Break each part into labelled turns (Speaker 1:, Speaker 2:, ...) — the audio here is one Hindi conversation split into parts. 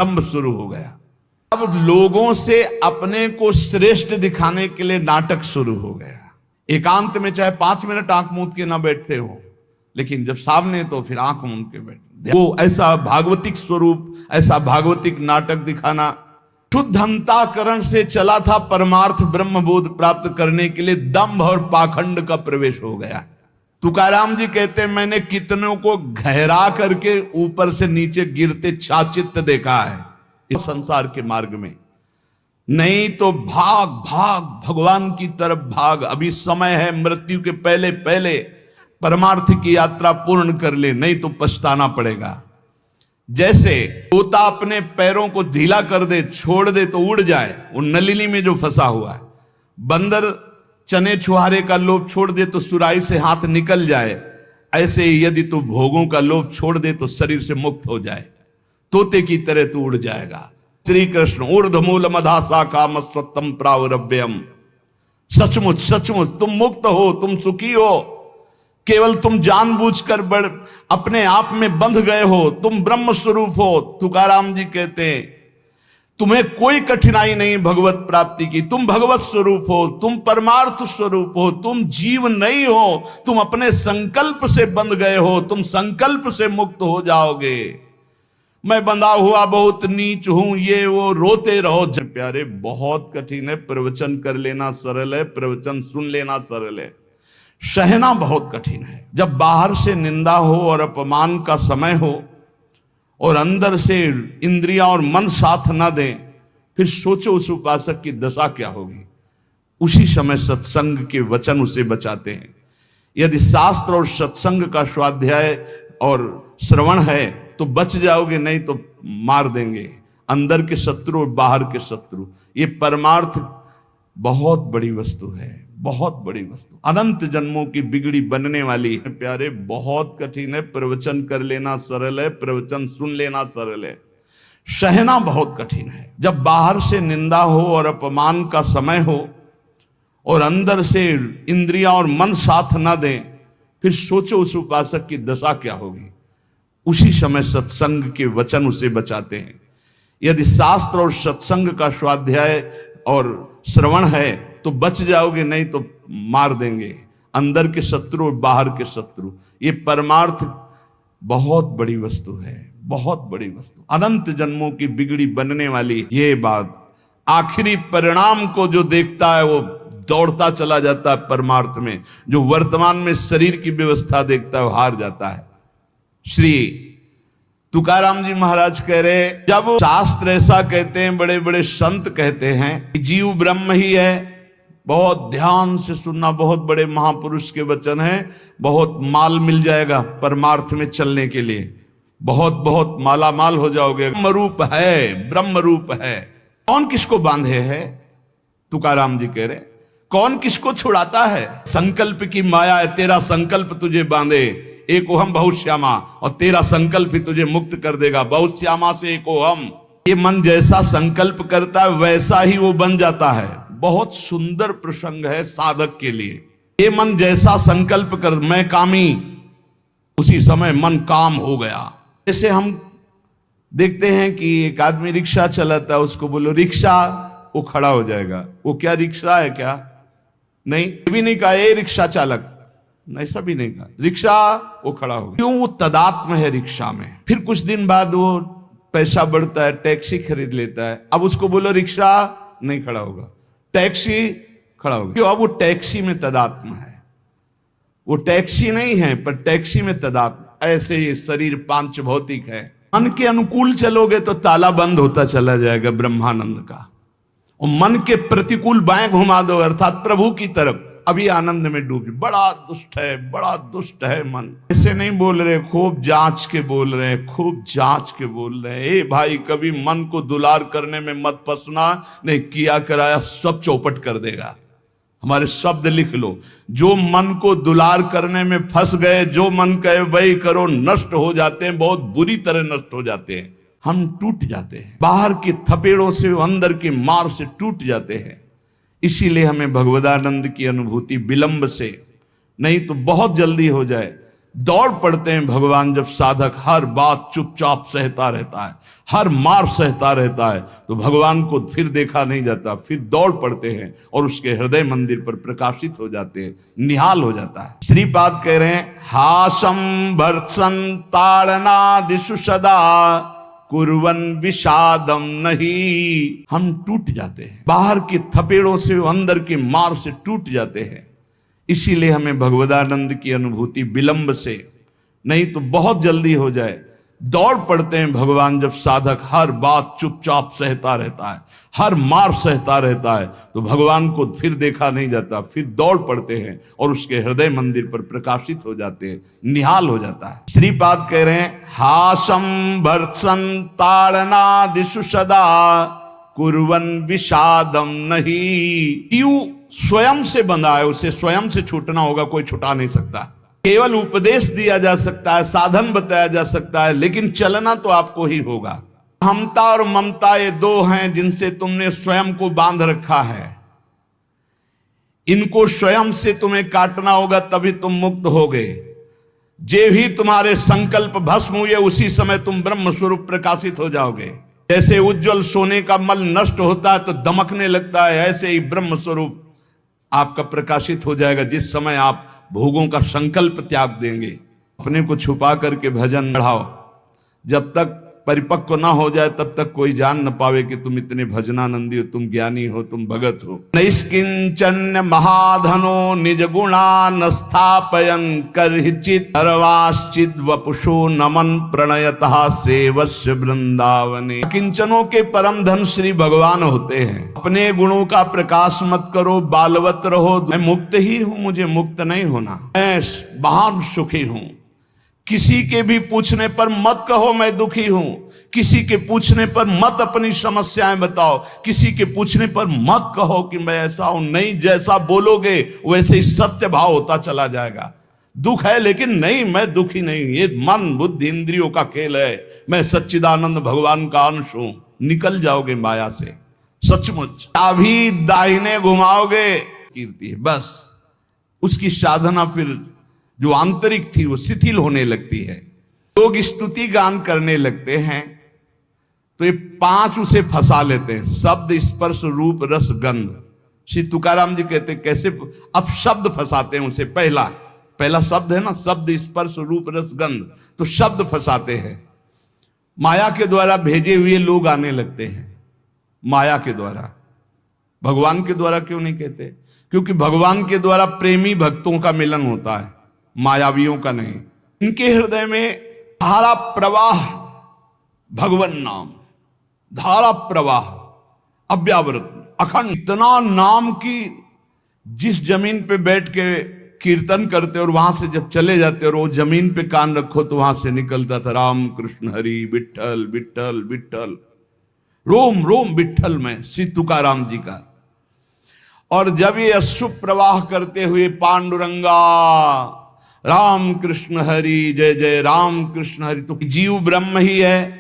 Speaker 1: स्तंभ शुरू हो गया। अब लोगों से अपने को श्रेष्ठ दिखाने के लिए नाटक शुरू हो गया। एकांत में चाहे 5 मिनट आंख मूंद के ना बैठते हो, लेकिन जब सामने तो फिर आंख मूंद के बैठते। वो ऐसा भागवतिक स्वरूप, ऐसा भागवतिक नाटक दिखाना। शुद्ध अंतःकरण से चला था परमार्थ ब्रह्मबोध प्राप्त करने के लिए, दंभ और पाखंड का प्रवेश हो गया। तुकाराम जी कहते हैं, मैंने कितनों को गहरा करके ऊपर से नीचे गिरते छाचित देखा है इस संसार के मार्ग में। नहीं तो भाग भाग भगवान की तरफ भाग, अभी समय है, मृत्यु के पहले पहले परमार्थ की यात्रा पूर्ण कर ले, नहीं तो पछताना पड़ेगा। जैसे तोता अपने पैरों को ढीला कर दे, छोड़ दे तो उड़ जाए, वो नलिनी में जो फंसा हुआ है। बंदर चने छुहारे का लोभ छोड़ दे तो सुराही से हाथ निकल जाए, ऐसे ही यदि तू भोगों का लोभ छोड़ दे तो शरीर से मुक्त हो जाए, तोते की तरह तू उड़ जाएगा। श्री कृष्ण ऊर्ध्वमूल मधासा कामस्वत्तम प्रावरभ्यम, सचमुच सचमुच तुम मुक्त हो, तुम सुखी हो। केवल तुम जानबूझकर अपने आप में बंध गए हो, तुम ब्रह्म स्वरूप हो। तुकाराम जी कहते हैं, तुम्हें कोई कठिनाई नहीं भगवत प्राप्ति की, तुम भगवत स्वरूप हो, तुम परमार्थ स्वरूप हो, तुम जीव नहीं हो, तुम अपने संकल्प से बंध गए हो, तुम संकल्प से मुक्त हो जाओगे। मैं बंधा हुआ बहुत नीच हूं, ये वो रोते रहो। प्यारे, बहुत कठिन है। प्रवचन कर लेना सरल है, प्रवचन सुन लेना सरल है, सहना बहुत कठिन है। जब बाहर से निंदा हो और अपमान का समय हो और अंदर से इंद्रियां और मन साथ ना दें, फिर सोचो उस उपासक की दशा क्या होगी। उसी समय सत्संग के वचन उसे बचाते हैं। यदि शास्त्र और सत्संग का स्वाध्याय और श्रवण है तो बच जाओगे, नहीं तो मार देंगे अंदर के शत्रु और बाहर के शत्रु। ये परमार्थ बहुत बड़ी वस्तु है, बहुत बड़ी वस्तु, अनंत जन्मों की बिगड़ी बनने वाली है। प्यारे, बहुत कठिन है। प्रवचन कर लेना सरल है, प्रवचन सुन लेना सरल है, सहना बहुत कठिन है। जब बाहर से निंदा हो और अपमान का समय हो और अंदर से इंद्रियां और मन साथ ना दें, फिर सोचो उस उपासक की दशा क्या होगी। उसी समय सत्संग के वचन उसे बचाते हैं। यदि शास्त्र और सत्संग का स्वाध्याय और श्रवण है तो बच जाओगे, नहीं तो मार देंगे अंदर के शत्रु और बाहर के शत्रु। ये परमार्थ बहुत बड़ी वस्तु है, बहुत बड़ी वस्तु, अनंत जन्मों की बिगड़ी बनने वाली। ये बात, आखिरी परिणाम को जो देखता है वो दौड़ता चला जाता है परमार्थ में। जो वर्तमान में शरीर की व्यवस्था देखता है वो हार जाता है। श्री तुकाराम जी महाराज कह रहे, जब शास्त्र ऐसा कहते हैं, बड़े बड़े संत कहते हैं जीव ब्रह्म ही है, बहुत ध्यान से सुनना, बहुत बड़े महापुरुष के वचन हैं। बहुत माल मिल जाएगा परमार्थ में चलने के लिए, बहुत बहुत माला माल हो जाओगे। ब्रह्म रूप है, ब्रह्म रूप है। कौन किसको बांधे है? तुकाराम जी कह रहे, कौन किसको छुड़ाता है? संकल्प की माया है, तेरा संकल्प तुझे बांधे। एको हम बहुश्यामा, और तेरा संकल्प ही तुझे मुक्त कर देगा। बहुश्यामा से एको हम। ये मन जैसा संकल्प करता है वैसा ही वो बन जाता है। बहुत सुंदर प्रसंग है साधक के लिए। ये मन जैसा संकल्प कर, मैं कामी, उसी समय मन काम हो गया। जैसे हम देखते हैं कि एक आदमी रिक्शा चलाता है, उसको बोलो रिक्शा, वो खड़ा हो जाएगा। वो क्या रिक्शा है क्या? नहीं, भी नहीं कहा ए रिक्शा चालक, ऐसा भी नहीं कहा, रिक्शा, वो खड़ा हो गया। क्यों? वो तदात्म है रिक्शा में। फिर कुछ दिन बाद वो पैसा बढ़ता है, टैक्सी खरीद लेता है। अब उसको बोलो रिक्शा, नहीं खड़ा होगा, टैक्सी खड़ा होगा। क्यों? अब वो टैक्सी में तदात्म है। वो टैक्सी नहीं है पर टैक्सी में तदात्म। ऐसे ये शरीर पांच भौतिक है। मन के अनुकूल चलोगे तो ताला बंद होता चला जाएगा ब्रह्मानंद का, और मन के प्रतिकूल बाएं घुमा दो अर्थात प्रभु की तरफ, अभी आनंद में डूब। बड़ा दुष्ट है, बड़ा दुष्ट है मन। ऐसे नहीं बोल रहे, खूब जांच के बोल रहे हैं, खूब जांच के बोल रहे हैं। ए भाई, कभी मन को दुलार करने में मत फंसना, नहीं किया कराया सब चौपट कर देगा। हमारे शब्द लिख लो, जो मन को दुलार करने में फंस गए, जो मन कहे वही करो, नष्ट हो जाते हैं, बहुत बुरी तरह नष्ट हो जाते हैं। हम टूट जाते हैं, बाहर की थपेड़ों से, अंदर की मार से टूट जाते हैं। इसीलिए हमें भगवदानंद की अनुभूति विलंब से, नहीं तो बहुत जल्दी हो जाए दौड़ पड़ते हैं भगवान जब साधक हर बात चुपचाप सहता रहता है, हर मार सहता रहता है, तो भगवान को फिर देखा नहीं जाता, फिर दौड़ पड़ते हैं और उसके हृदय मंदिर पर प्रकाशित हो जाते हैं, निहाल हो जाता है। श्रीपाद कह रहे हैं, हासम भर्त्सन ताड़नादिषु सदा कुर्वन विषादम नहीं। हम टूट जाते हैं, बाहर के थपेड़ों से, अंदर के मार से टूट जाते हैं। इसीलिए हमें भगवदानंद की अनुभूति विलंब से नहीं तो बहुत जल्दी हो जाए। दौड़ पड़ते हैं भगवान जब साधक हर बात चुपचाप सहता रहता है, हर मार सहता रहता है, तो भगवान को फिर देखा नहीं जाता, फिर दौड़ पड़ते हैं और उसके हृदय मंदिर पर प्रकाशित हो जाते हैं, निहाल हो जाता है। श्रीपाद कह रहे हैं, हासम भर्त्सन ताड़नादिषु सदा कुर्वन विषादम नहीं। क्यों? स्वयं से बंधा है, उसे स्वयं से छूटना होगा, कोई छुटा नहीं सकता। केवल उपदेश दिया जा सकता है, साधन बताया जा सकता है, लेकिन चलना तो आपको ही होगा। हमता और ममता ये दो हैं जिनसे तुमने स्वयं को बांध रखा है। इनको स्वयं से तुम्हें काटना होगा, तभी तुम मुक्त होगे। जे भी तुम्हारे संकल्प भस्म हुए, उसी समय तुम ब्रह्म स्वरूप प्रकाशित हो जाओगे। जैसे उज्जवल सोने का मल नष्ट होता है तो दमकने लगता है, ऐसे ही ब्रह्म स्वरूप आपका प्रकाशित हो जाएगा जिस समय आप भोगों का संकल्प त्याग देंगे। अपने को छुपा करके भजन बढ़ाओ, जब तक परिपक्व ना हो जाए तब तक कोई जान न पावे कि तुम इतने भजनानंदी हो, तुम ज्ञानी हो, तुम भगत हो। नैष्किंचन महाधनो निज गुणान स्थापयन करहिचित सर्वाश्चित वपुषो नमन प्रणयतः सेवस्य वृंदावने। किंचनों के परम धन श्री भगवान होते हैं। अपने गुणों का प्रकाश मत करो, बालवत रहो। मैं मुक्त ही हूं, मुझे मुक्त नहीं होना, मैं महान सुखी हूं। किसी के भी पूछने पर मत कहो मैं दुखी हूं, किसी के पूछने पर मत अपनी समस्याएं बताओ, किसी के पूछने पर मत कहो कि मैं ऐसा हूं। नहीं, जैसा बोलोगे वैसे ही सत्य भाव होता चला जाएगा। दुख है लेकिन नहीं, मैं दुखी नहीं, ये मन बुद्धि इंद्रियों का खेल है, मैं सच्चिदानंद भगवान का अंश हूं। निकल जाओगे माया से, सचमुच। अभी दाहिने घुमाओगे कीर्ति है, बस उसकी साधना फिर जो आंतरिक थी वो शिथिल होने लगती है। लोग स्तुति गान करने लगते हैं तो ये पांच उसे फंसा लेते हैं, शब्द स्पर्श रूप रस गंध। श्री तुकाराम जी कहते कैसे? अब शब्द फंसाते हैं उसे। पहला शब्द है ना, शब्द स्पर्श रूप रस गंध, तो शब्द फंसाते हैं। माया के द्वारा भेजे हुए लोग आने लगते हैं, माया के द्वारा। भगवान के द्वारा क्यों नहीं कहते? क्योंकि भगवान के द्वारा प्रेमी भक्तों का मिलन होता है, मायावियों का नहीं। इनके हृदय में धारा प्रवाह, भगवन नाम, धारा प्रवाह अव्यावृत अखंड। इतना नाम की जिस जमीन पे बैठ के कीर्तन करते और वहां से जब चले जाते और वो जमीन पे कान रखो तो वहां से निकलता था राम कृष्ण हरि विठल विठल विठल, रोम रोम विठल में श्री तुकाराम जी का। और जब ये अशुभ प्रवाह करते हुए पांडुरंगा राम कृष्ण हरि जय जय राम कृष्ण हरि, तो जीव ब्रह्म ही है।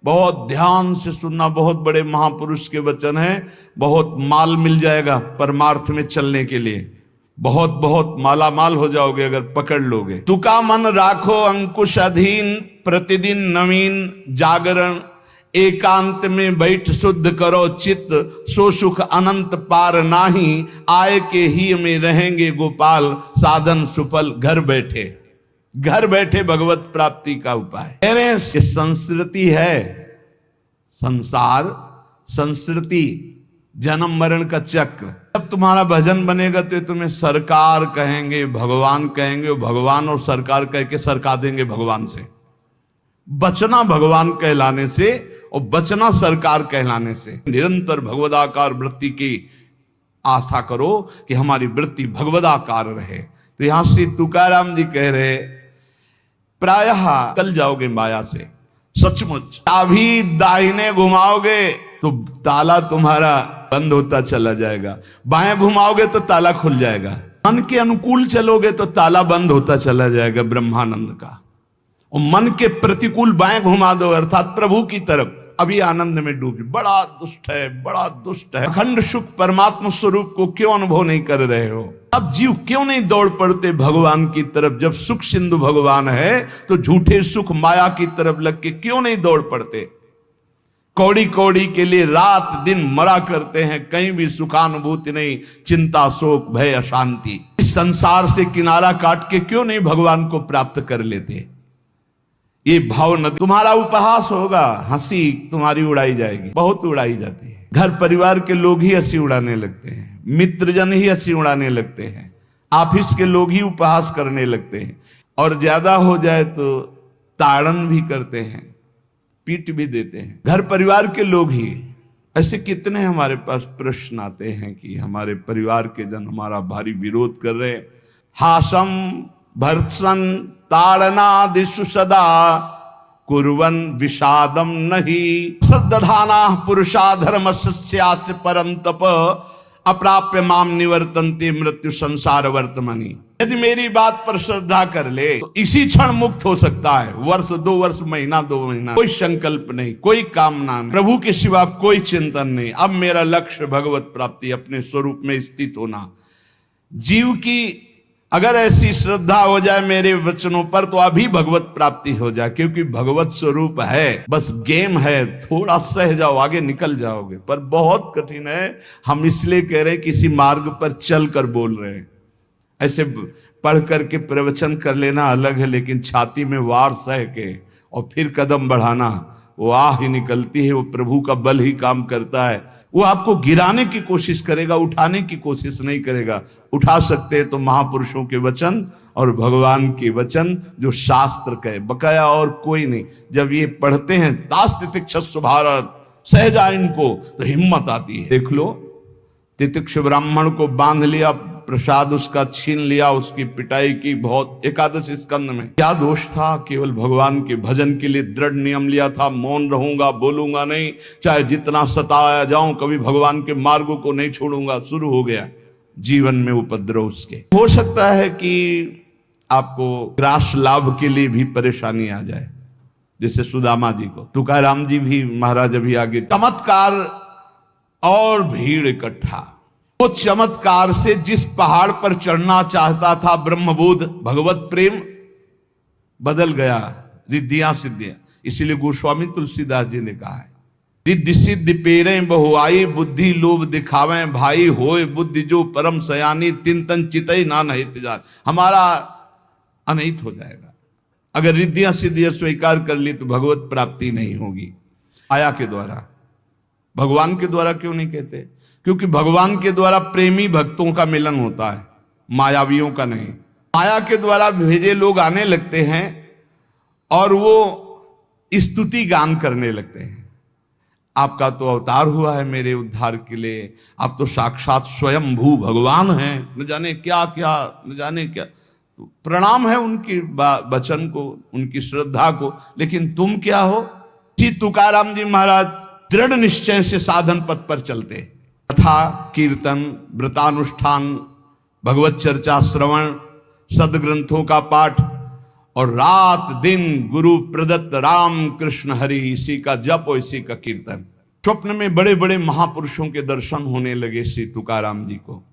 Speaker 1: बहुत ध्यान से सुनना, बहुत बड़े महापुरुष के वचन है। बहुत माल मिल जाएगा परमार्थ में चलने के लिए, बहुत बहुत माला माल हो जाओगे अगर पकड़ लोगे। तुका मन राखो अंकुश अधीन, प्रतिदिन नवीन जागरण, एकांत में बैठ शुद्ध करो चित्त, सो सुख अनंत पार नाही, आय के ही में रहेंगे गोपाल, साधन सुफल घर बैठे भगवत प्राप्ति का उपाय। ये संस्कृति है, संसार संस्कृति, जन्म मरण का चक्र। जब तुम्हारा भजन बनेगा तो तुम्हें सरकार कहेंगे, भगवान कहेंगे, भगवान और सरकार कह के सरका देंगे भगवान से। बचना भगवान कहलाने से और बचना सरकार कहलाने से। निरंतर भगवदाकार वृत्ति की आशा करो कि हमारी वृत्ति भगवदाकार रहे। तो यहां श्री तुकाराम जी कह रहे, प्रायः कल जाओगे माया से, सचमुच। अभी दाहिने घुमाओगे तो ताला तुम्हारा बंद होता चला जाएगा, बाएं घुमाओगे तो ताला खुल जाएगा। मन के अनुकूल चलोगे तो ताला बंद होता चला जाएगा ब्रह्मानंद का। और मन के प्रतिकूल बाएं घुमा दो, अर्थात प्रभु की तरफ, अभी आनंद में डूब, बड़ा दुष्ट है, बड़ा दुष्ट है। अखंड सुख परमात्मा स्वरूप को क्यों अनुभव नहीं कर रहे हो? अब जीव क्यों नहीं दौड़ पड़ते भगवान की तरफ? जब सुख सिंधु भगवान है तो झूठे सुख माया की तरफ लग के क्यों नहीं दौड़ पड़ते? कौड़ी कौड़ी के लिए रात दिन मरा करते हैं, कहीं भी सुखानुभूति नहीं, चिंता शोक भय अशांति। इस संसार से किनारा काट के क्यों नहीं भगवान को प्राप्त कर लेते? ये भाव नदी तुम्हारा उपहास होगा, हंसी तुम्हारी उड़ाई जाएगी, बहुत उड़ाई जाती है। घर परिवार के लोग ही हंसी उड़ाने लगते हैं, मित्रजन ही हंसी उड़ाने लगते हैं, ऑफिस के लोग ही उपहास करने लगते हैं, और ज्यादा हो जाए तो ताड़न भी करते हैं, पीट भी देते हैं। घर परिवार के लोग ही। ऐसे कितने हमारे पास प्रश्न आते हैं कि हमारे परिवार के जन हमारा भारी विरोध कर रहे हैं। हासम भर्त्सन ताड़नादिषु सदा कुर्वन् विषादम नहीं सद्दधाना पुरुषा धर्मस्यास्य परंतप अप्राप्य माम निवर्तन्ते मृत्यु संसार वर्तमनि। यदि मेरी बात पर श्रद्धा कर ले तो इसी क्षण मुक्त हो सकता है। वर्ष 2 वर्ष, महीना 2 महीना, कोई संकल्प नहीं, कोई कामना नहीं, प्रभु के सिवा कोई चिंतन नहीं। अब मेरा लक्ष्य भगवत प्राप्ति, अपने स्वरूप में स्थित होना। जीव की अगर ऐसी श्रद्धा हो जाए मेरे वचनों पर तो अभी भगवत प्राप्ति हो जाए, क्योंकि भगवत स्वरूप है। बस गेम है, थोड़ा सह जाओ, आगे निकल जाओगे, पर बहुत कठिन है। हम इसलिए कह रहे हैं किसी मार्ग पर चल कर बोल रहे हैं। ऐसे पढ़ करके प्रवचन कर लेना अलग है, लेकिन छाती में वार सह के और फिर कदम बढ़ाना, वो आह ही निकलती है। वो प्रभु का बल ही काम करता है। वो आपको गिराने की कोशिश करेगा, उठाने की कोशिश नहीं करेगा। उठा सकते हैं तो महापुरुषों के वचन और भगवान के वचन, जो शास्त्र कहे, बकाया और कोई नहीं। जब ये पढ़ते हैं तास तितिक्षस्व भारत, सहजा इनको, तो हिम्मत आती है। देख लो, तितिक्ष ब्राह्मण को बांध लिया, प्रसाद उसका छीन लिया, उसकी पिटाई की बहुत। एकादश स्कंद में क्या दोष था? केवल भगवान के भजन के लिए दृढ़ नियम लिया था, मौन रहूंगा, बोलूंगा नहीं, चाहे जितना सताया जाऊं, कभी भगवान के मार्गों को नहीं छोड़ूंगा। शुरू हो गया जीवन में उपद्रव उसके। हो सकता है कि आपको ग्रास लाभ के लिए भी परेशानी आ जाए, जैसे सुदामा जी को। तुकाराम जी भी महाराज अभी आगे। चमत्कार और भीड़ इकट्ठा। वो चमत्कार से जिस पहाड़ पर चढ़ना चाहता था ब्रह्मबोध भगवत प्रेम, बदल गया रिद्धियां सिद्धियां। इसीलिए गोस्वामी तुलसीदास जी ने कहा है, रिद्धि सिद्धि पेरे बहुआई, बुद्धि लोभ दिखावे भाई, होए बुद्धि जो परम सयानी, तिन तन चितई ना नहित जान। हमारा अनहित हो जाएगा अगर रिद्धियां सिद्धियां स्वीकार कर ली तो भगवत प्राप्ति नहीं होगी। आया के द्वारा, भगवान के द्वारा क्यों नहीं कहते? क्योंकि भगवान के द्वारा प्रेमी भक्तों का मिलन होता है, मायावियों का नहीं। माया के द्वारा भेजे लोग आने लगते हैं और वो स्तुति गान करने लगते हैं। आपका तो अवतार हुआ है मेरे उद्धार के लिए, आप तो साक्षात स्वयंभू भगवान हैं, न जाने क्या क्या, न जाने क्या। तो प्रणाम है उनकी वचन को, उनकी श्रद्धा को, लेकिन तुम क्या हो? श्री तुकाराम जी महाराज दृढ़ निश्चय से साधन पथ पर चलते। कथा कीर्तन, व्रतानुष्ठान, भगवत चर्चा श्रवण, सदग्रंथों का पाठ और रात दिन गुरु प्रदत्त राम कृष्ण हरि, इसी का जप और इसी का कीर्तन। स्वप्न में बड़े बड़े महापुरुषों के दर्शन होने लगे श्री तुकाराम जी को।